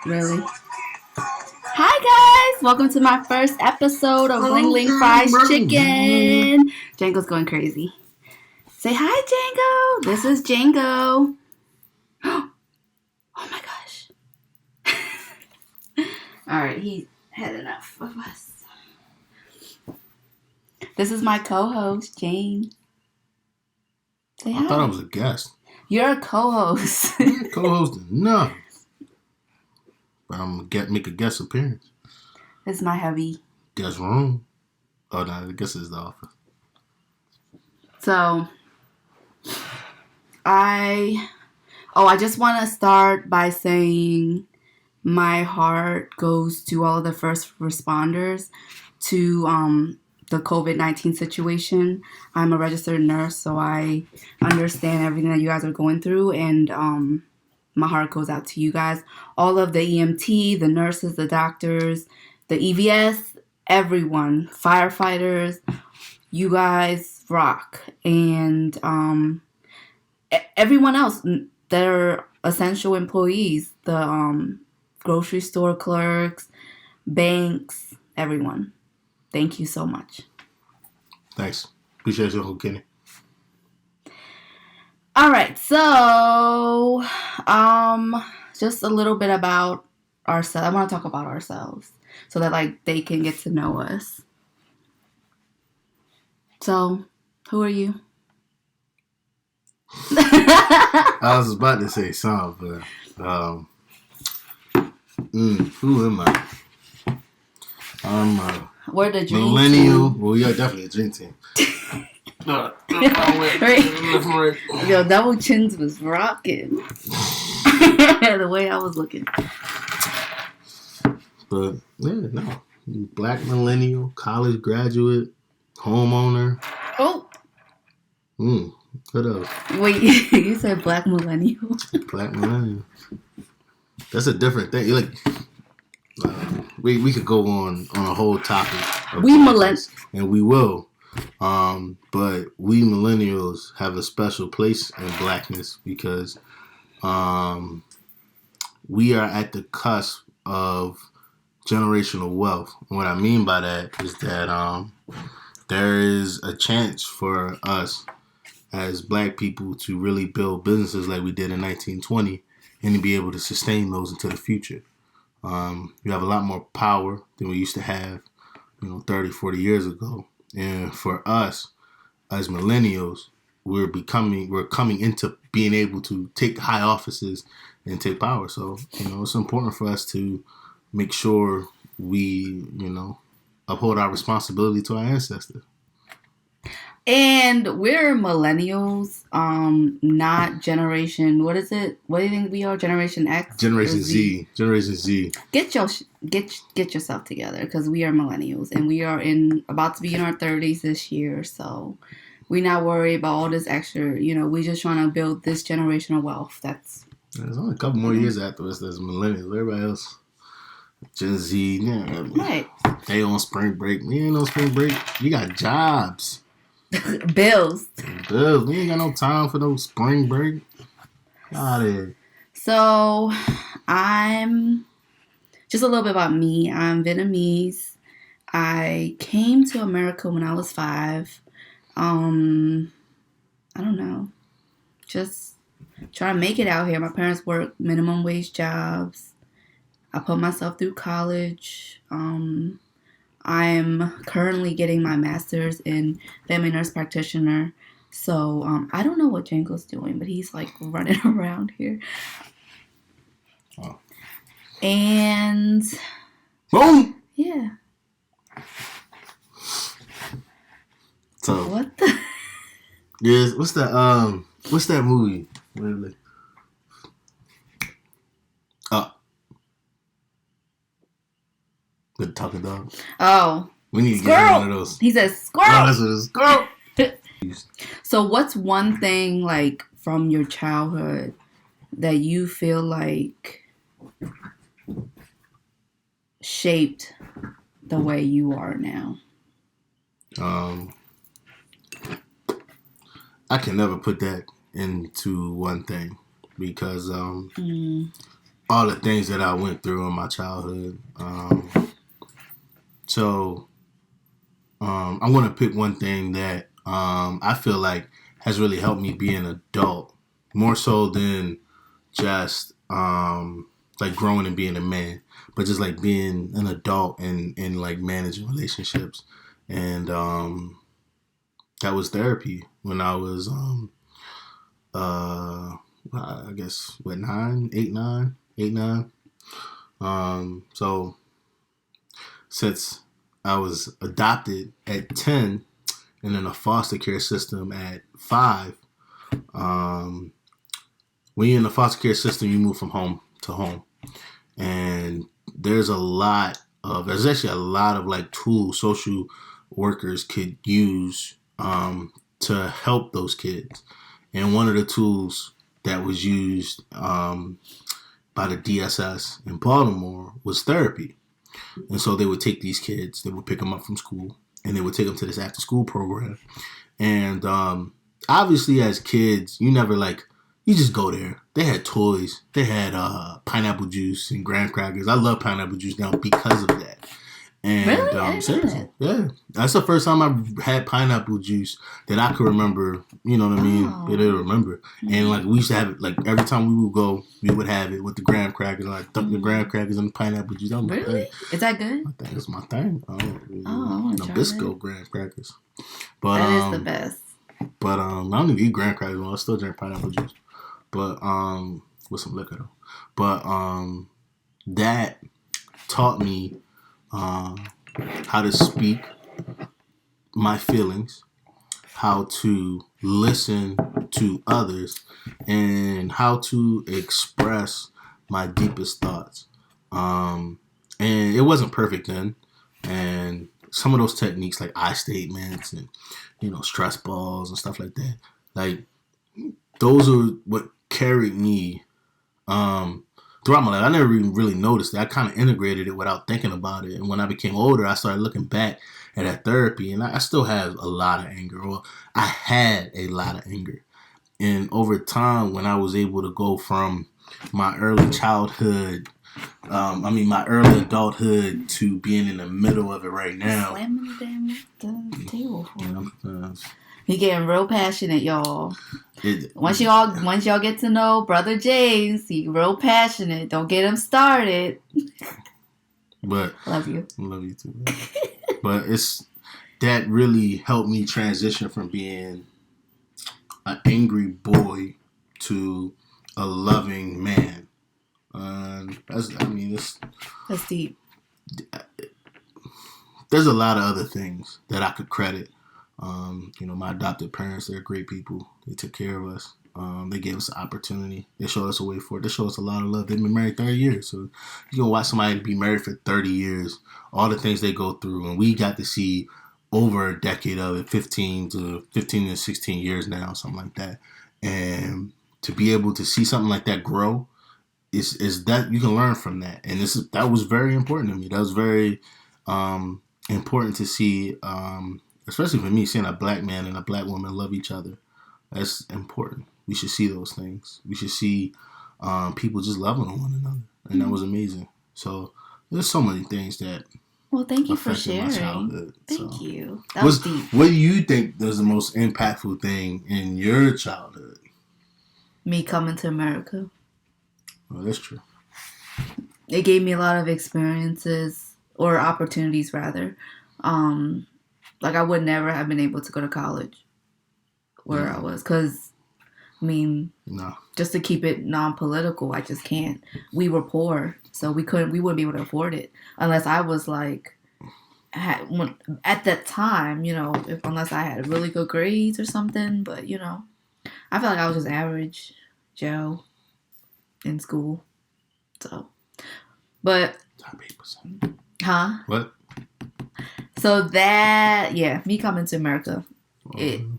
Really? Hi guys! Welcome to my first episode of Ling Fries Chicken. Django's going crazy. Say hi, Django. This is Django. Oh my gosh. Alright, he had enough of us. This is my co-host, Jane. Say hi. I thought I was a guest. You're a co-host. Co-host, no. But I'm gonna make a guest appearance. It's my hubby. Guest room. Oh no, I guess it's the office. So, I just want to start by saying my heart goes to all of the first responders to the COVID-19 situation. I'm a registered nurse, so I understand everything that you guys are going through, and my heart goes out to you guys. All of the EMT, the nurses, the doctors, the EVS, everyone, firefighters, you guys rock. And everyone else, they're essential employees, the grocery store clerks, banks, everyone. Thank you so much. Thanks. Appreciate you, Kenny. All right, so just a little bit about ourselves. I want to talk about ourselves so that like they can get to know us. So, who are you? I was about to say something, but who am I? I'm a We're the dream millennial. team. Well, you're definitely a dream team. Right. Yo, Double Chins was rocking. The way I was looking. But yeah, no. Black millennial, college graduate, homeowner. Oh. What else? Wait, you said black millennial. Black millennial. That's a different thing. Like, we could go on a whole topic. We millennials. And we will. But we millennials have a special place in blackness because we are at the cusp of generational wealth. And what I mean by that is that there is a chance for us as black people to really build businesses like we did in 1920 and to be able to sustain those into the future. You have a lot more power than we used to have, 30, 40 years ago. And for us, as millennials, we're coming into being able to take high offices and take power. So, it's important for us to make sure we, uphold our responsibility to our ancestors. And we're millennials, not generation. What is it? What do you think we are? Generation X? Generation Z. Generation Z. Get yourself together, because we are millennials, and we are about to be in our 30s this year. So we're not worried about all this extra. We just trying to build this generational wealth. There's only a couple more years after us as millennials. Everybody else, Gen Z, right? They on spring break. We ain't on spring break. We got jobs. Bills. We ain't got no time for no spring break. Out here. So, I'm just a little bit about me. I'm Vietnamese. I came to America when I was 5. I don't know. Just trying to make it out here. My parents work minimum wage jobs. I put myself through college. I'm currently getting my master's in family nurse practitioner. So, I don't know what Django's doing, but he's like running around here. Oh. And boom. Yeah. So what the? Yes. What's that movie? The talking dog. Oh. We need to squirrel. Get one of those. He says squirrel. Oh, that's what it is. Squirrel. So what's one thing like from your childhood that you feel like shaped the way you are now? I can never put that into one thing because all the things that I went through in my childhood. So I'm going to pick one thing that I feel like has really helped me be an adult, more so than just like growing and being a man, but just like being an adult and like managing relationships. And that was therapy when I was I guess what, 9, 8, 9, 8, 9. So since I was adopted at 10 and in a foster care system at 5, um, when you're in the foster care system, you move from home to home. And there's actually a lot of like tools social workers could use to help those kids. And one of the tools that was used by the DSS in Baltimore was therapy. And so they would take these kids, they would pick them up from school, and they would take them to this after school program. And obviously, as kids, you just go there. They had toys, they had pineapple juice and graham crackers. I love pineapple juice now because of that. And Really? I didn't know seriously, that. yeah, that's the first time I had pineapple juice that I could remember. You know what I mean? Oh. That I remember. And like we used to have it. Like every time we would go, we would have it with the graham crackers. And like dunk the graham crackers and the pineapple juice. That was my Really? thing. Is that good? I think it's my thing. I want to try Nabisco that. graham crackers. But That is the best. But I don't even eat graham crackers. I still drink pineapple juice. But with some liquor though. But that taught me how to speak my feelings, how to listen to others, and how to express my deepest thoughts. And it wasn't perfect then. And some of those techniques like I statements and, stress balls and stuff like that, like those are what carried me throughout my life. I never even really noticed it. I kind of integrated it without thinking about it. And when I became older, I started looking back at that therapy, and I still have a lot of anger. Well, I had a lot of anger. And over time, when I was able to go from my early childhood, my early adulthood to being in the middle of it right now. Slamming the table for him. He getting real passionate, y'all. Once y'all get to know Brother James, he real passionate. Don't get him started. But love you. Love you too. But that really helped me transition from being an angry boy to a loving man. That's deep. There's a lot of other things that I could credit. My adopted parents, they're great people. They took care of us. They gave us an opportunity. They showed us a way for it. They showed us a lot of love. They've been married 30 years. So you can watch somebody be married for 30 years, all the things they go through. And we got to see over a decade of it, 15 to 16 years now, something like that. And to be able to see something like that grow, is that you can learn from that. And that was very important to me. That was very important to see, especially for me, seeing a black man and a black woman love each other. That's important. We should see those things. We should see people just loving one another. And that was amazing. So there's so many things that thank you for sharing. My childhood. Thank you. That was deep. What do you think was the most impactful thing in your childhood? Me coming to America. Well, that's true. It gave me a lot of experiences, or opportunities rather. Like I would never have been able to go to college where I was, because no. Just to keep it non-political, I just can't. We were poor, so we wouldn't be able to afford it unless I was like, at that time, unless I had really good grades or something. But I feel like I was just average Joe in school. So, but Top 8%. Huh? What? So me coming to America,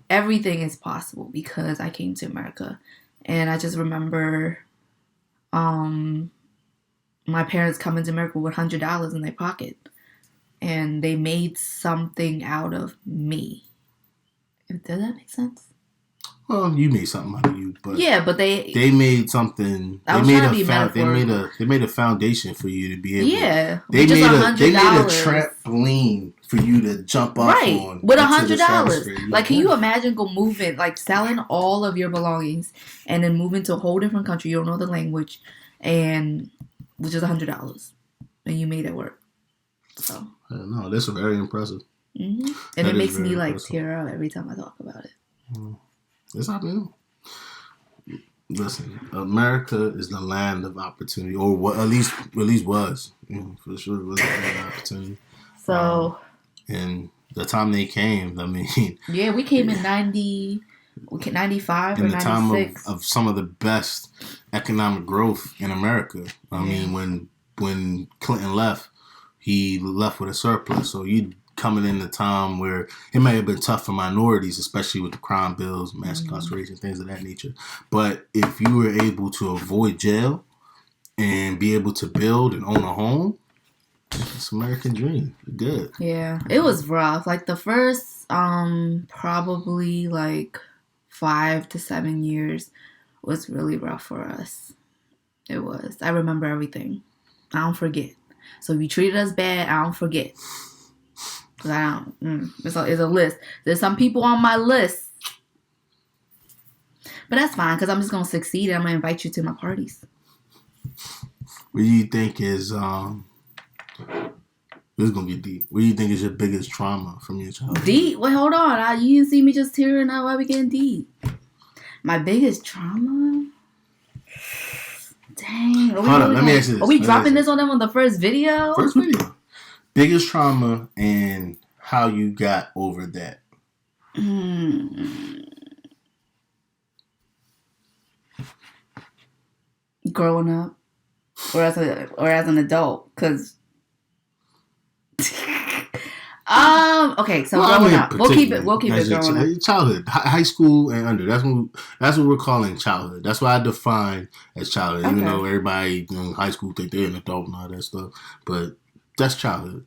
everything is possible because I came to America. And I just remember my parents coming to America with $100 in their pocket. And they made something out of me. Does that make sense? Well, you made something out of you, but Yeah, but they made something. I They was made trying to a be metaphorical. they made a foundation for you to be able. Yeah, They with just made they made a $100. trampoline for you to jump off Right, on with into the $100. stratosphere. Like, can you imagine go moving, like selling all of your belongings and then moving to a whole different country? You don't know the language, and with just $100, and you made it work. So No, that's very impressive. and That it is makes very me like impressive. tear up every time I talk about it. It's happening. Listen, America is the land of opportunity, or what at least was. For sure, it was a land of opportunity. So And the time they came, I mean, yeah, we came in 95 or in the time 96. of some of the best economic growth in America. I mean, when Clinton left, he left with a surplus. So you coming in a time where it may have been tough for minorities, especially with the crime bills, mass incarceration, things of that nature. But if you were able to avoid jail and be able to build and own a home, it's American dream. Good. Yeah, it was rough. Like the first probably like 5 to 7 years was really rough for us. It was. I remember everything. I don't forget. So if you treated us bad, I don't forget. Cause I don't. It's a list. There's some people on my list, but that's fine. Cause I'm just gonna succeed. And I'm gonna invite you to my parties. What do you think is This is gonna get deep. What do you think is your biggest trauma from your childhood? Deep? Wait, hold on. You didn't see me just tearing up while we getting deep. My biggest trauma? Dang. Hold on, let me ask you this. Are we dropping this on them on the first video? First video. Biggest trauma and how you got over that. Growing up, or as an adult, because. Okay, so growing up, we'll keep it growing up. Childhood, high school and under. That's what we're calling childhood. That's what I define as childhood. Okay. Even though everybody in high school think they're an adult and all that stuff, but that's childhood.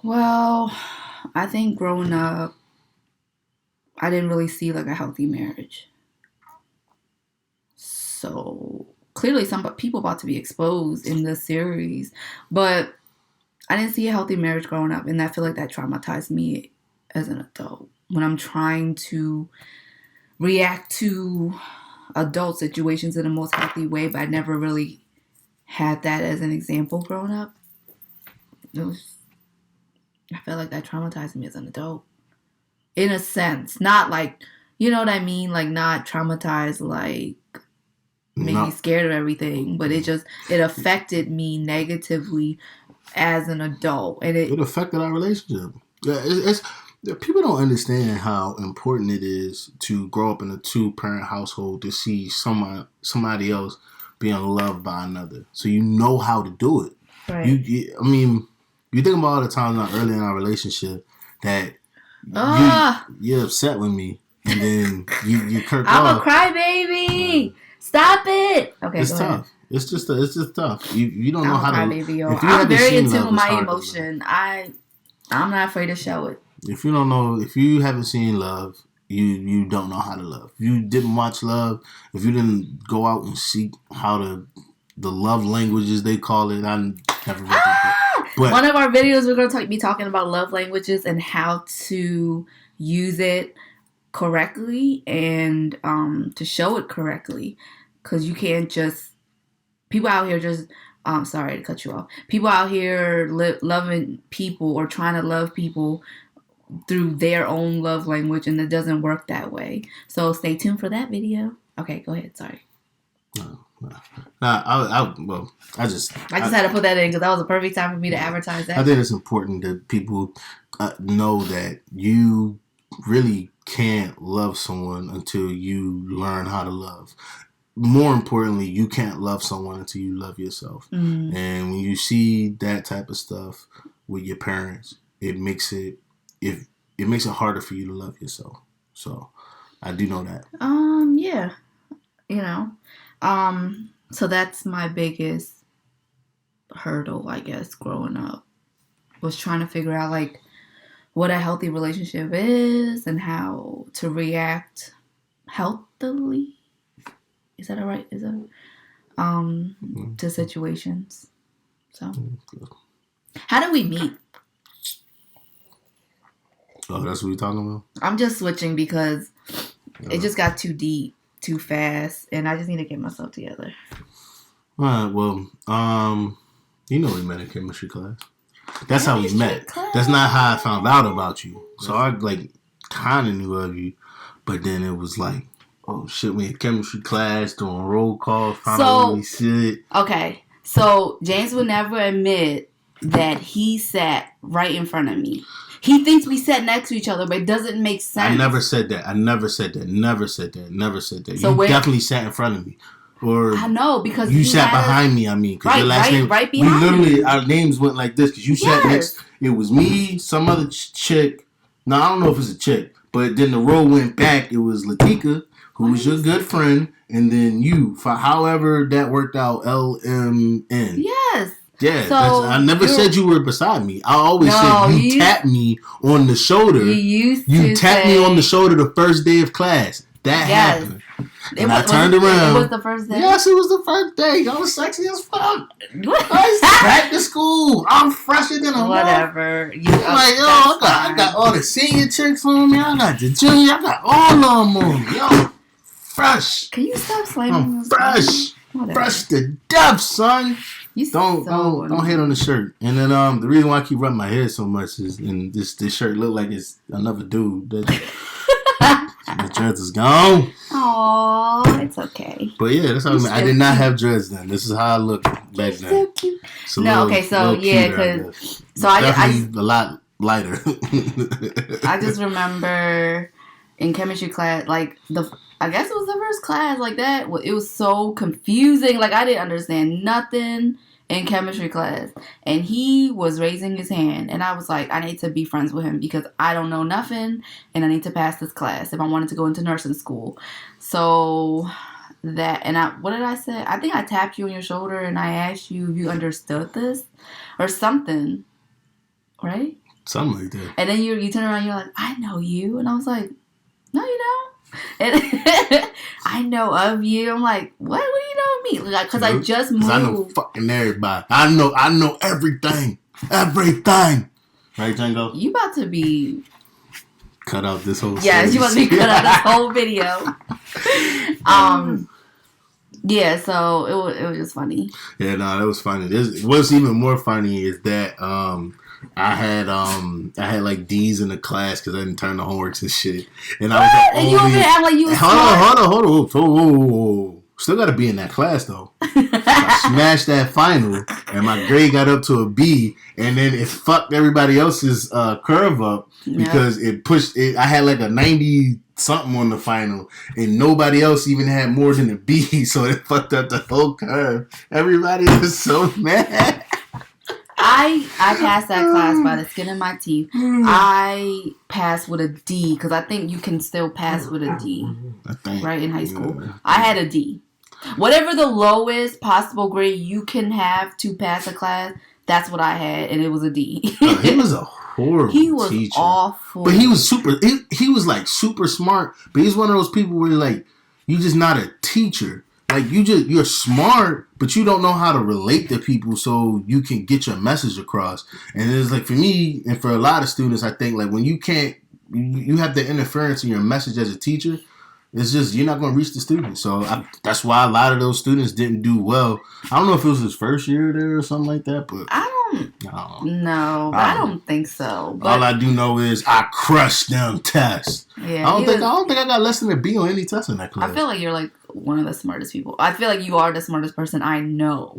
Well, I think growing up, I didn't really see like a healthy marriage. So clearly, some people about to be exposed in this series, but I didn't see a healthy marriage growing up, and I feel like that traumatized me as an adult when I'm trying to react to adult situations in the most healthy way, but I never really had that as an example growing up. I felt like that traumatized me as an adult. In a sense. Not like, you know what I mean? Like, not traumatized, like, made me scared of everything, but it affected me negatively as an adult, and it affected our relationship. Yeah, it's people don't understand how important it is to grow up in a 2-parent household to see somebody else being loved by another, so you know how to do it. Right. I mean, you think about all the times early in our relationship that you're upset with me, and then you kirk off. I'm a crybaby. Stop it. Okay, it's tough. Ahead. It's just tough. You don't know how to. Baby, I'm very in tune with my emotion. I'm not afraid to show it. If you don't know, if you haven't seen love, you don't know how to love. If you didn't watch Love, if you didn't go out and seek how to the love languages they call it, I never read it. But one of our videos we're going to be talking about love languages and how to use it correctly and to show it correctly, because you can't just. People out here just, sorry to cut you off. People out here loving people or trying to love people through their own love language, and it doesn't work that way. So stay tuned for that video. Okay, go ahead. Sorry. No. I just had to put that in because that was a perfect time for me to advertise that. I think it's important that people know that you really can't love someone until you learn how to love. More importantly, you can't love someone until you love yourself. Mm-hmm. And when you see that type of stuff with your parents, it makes it harder for you to love yourself. So I do know that. Yeah. You know. So that's my biggest hurdle, I guess, growing up. Was trying to figure out like what a healthy relationship is and how to react healthily. Is that all right? Is that to situations? So, how did we meet? Oh, that's what we're talking about? I'm just switching because it just got too deep, too fast, and I just need to get myself together. All right, well, you know we met in chemistry class. That's how we met. Class. That's not how I found out about you. So I, like, kind of knew of you, but then it was like, oh, shit, we in chemistry class, doing roll call, finally shit. Okay, so James would never admit that he sat right in front of me. He thinks we sat next to each other, but it doesn't make sense. I never said that. Never said that. So you definitely sat in front of me. Or I know, because you sat behind me, I mean. Because your last name, right behind we literally, me. our names went like this. Because you sat next, it was me, some other chick. No, I don't know if it's a chick. But then the row went back. It was Latika, who was your good friend. And then you, for however that worked out, LMN. Yes. Yeah, so I never said you were beside me. I always said you tapped me on the shoulder. You tapped me on the shoulder the first day of class. That happened. And I turned around. It was the first day? Yes, it was the first day. I was sexy as fuck. I was back to school. I'm fresher than a whatever. I'm like, yo, I got all the senior chicks on me. I got the junior. I got all of them on me. Yo, fresh. Can you stop slamming I'm fresh. Fresh to death, son. Don't hate on the shirt. And then the reason why I keep rubbing my head so much is, and this shirt look like it's another dude. The dreads is gone. Aww, it's okay. But yeah, that's how I did not have dreads then. This is how I looked back then. So cute. Because definitely a lot lighter. I just remember in chemistry class, like I guess it was the first class like that. It was so confusing. Like I didn't understand nothing in chemistry class. And he was raising his hand. And I was like, I need to be friends with him because I don't know nothing. And I need to pass this class if I wanted to go into nursing school. So what did I say? I think I tapped you on your shoulder and I asked you if you understood this or something. Right? Something like that. And then you turn around and you're like, I know you. And I was like, no, you don't. And I know of you. I'm like, what do you know of me? Like, because I just moved. I know fucking everybody. I know everything. Everything. Right, Django? You about to be cut out this whole series. You about to be cut out this whole video. Yeah, so it was just funny. Yeah, no, that was funny. What's even more funny is that I had like D's in the class because I didn't turn the homeworks and shit. And I was like, and you over there act like you was hold on. Still got to be in that class though. I smashed that final, and my grade got up to a B, and then it fucked everybody else's curve up because it pushed it. I had like a 90 something on the final, and nobody else even had more than a B, so it fucked up the whole curve. Everybody was so mad. I passed that class by the skin of my teeth. I passed with a D because I think you can still pass with a D, right, in high school. Yeah. I had a D. Whatever the lowest possible grade you can have to pass a class, that's what I had, and it was a D. He was a horrible teacher. He was awful. But he was super, he was like super smart, but he's one of those people where like, you're just not a teacher. Like you're smart, but you don't know how to relate to people so you can get your message across. And it's like for me and for a lot of students, I think like when you have the interference in your message as a teacher, it's just you're not going to reach the student. So that's why a lot of those students didn't do well. I don't know if it was his first year there or something like that, but I don't think so. But all I do know is I crushed them tests. Yeah, I don't think I got less than a B on any test in that class. I feel like you're like one of the smartest people. I feel like you are the smartest person I know.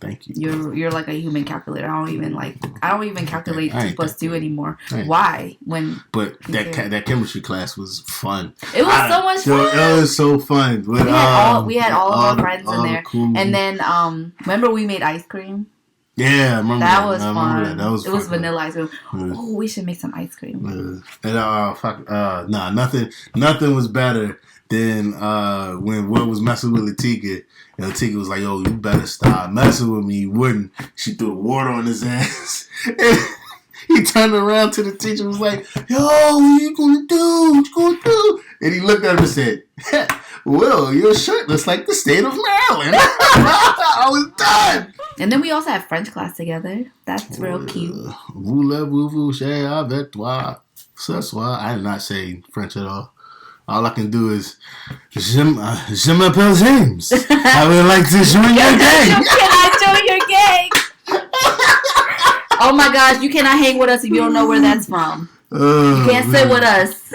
Thank you. You're like a human calculator. I don't even calculate 2 + 2 anymore. Why? But that chemistry class was fun. It was so much fun. It was so fun. But, we had all of our friends in there. Cool. And then remember we made ice cream? Yeah, I remember that. That was fun. That was it was vanilla ice cream. Yeah. Oh, we should make some ice cream. And nothing was better than when Will was messing with Latika, and Latika was like, "Yo, you better stop messing with me." He wouldn't. She threw the water on his ass. And he turned around to the teacher and was like, "Yo, what you gonna do? What you gonna do?" And he looked at him and said, Will, your shirt looks like the state of Maryland. I was done. And then we also had French class together. That's real cute. Voulez-vous share avec toi? Ce soir. I did not say French at all. All I can do is, je m'appelle James. I would like to join your gang. Can I join your gang? Oh my gosh, you cannot hang with us if you don't know where that's from. You can't sit with us.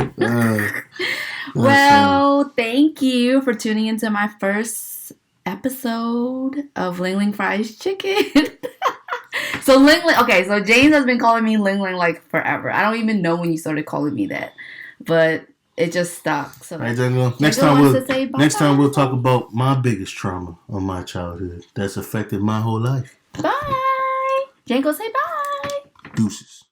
Well, thank you for tuning into my first episode of Ling Ling Fries Chicken. So Ling Ling, okay, so James has been calling me Ling Ling like forever. I don't even know when you started calling me that, but it just stuck. So right, next time we'll talk about my biggest trauma of my childhood that's affected my whole life. Bye. Janko, say bye. Deuces.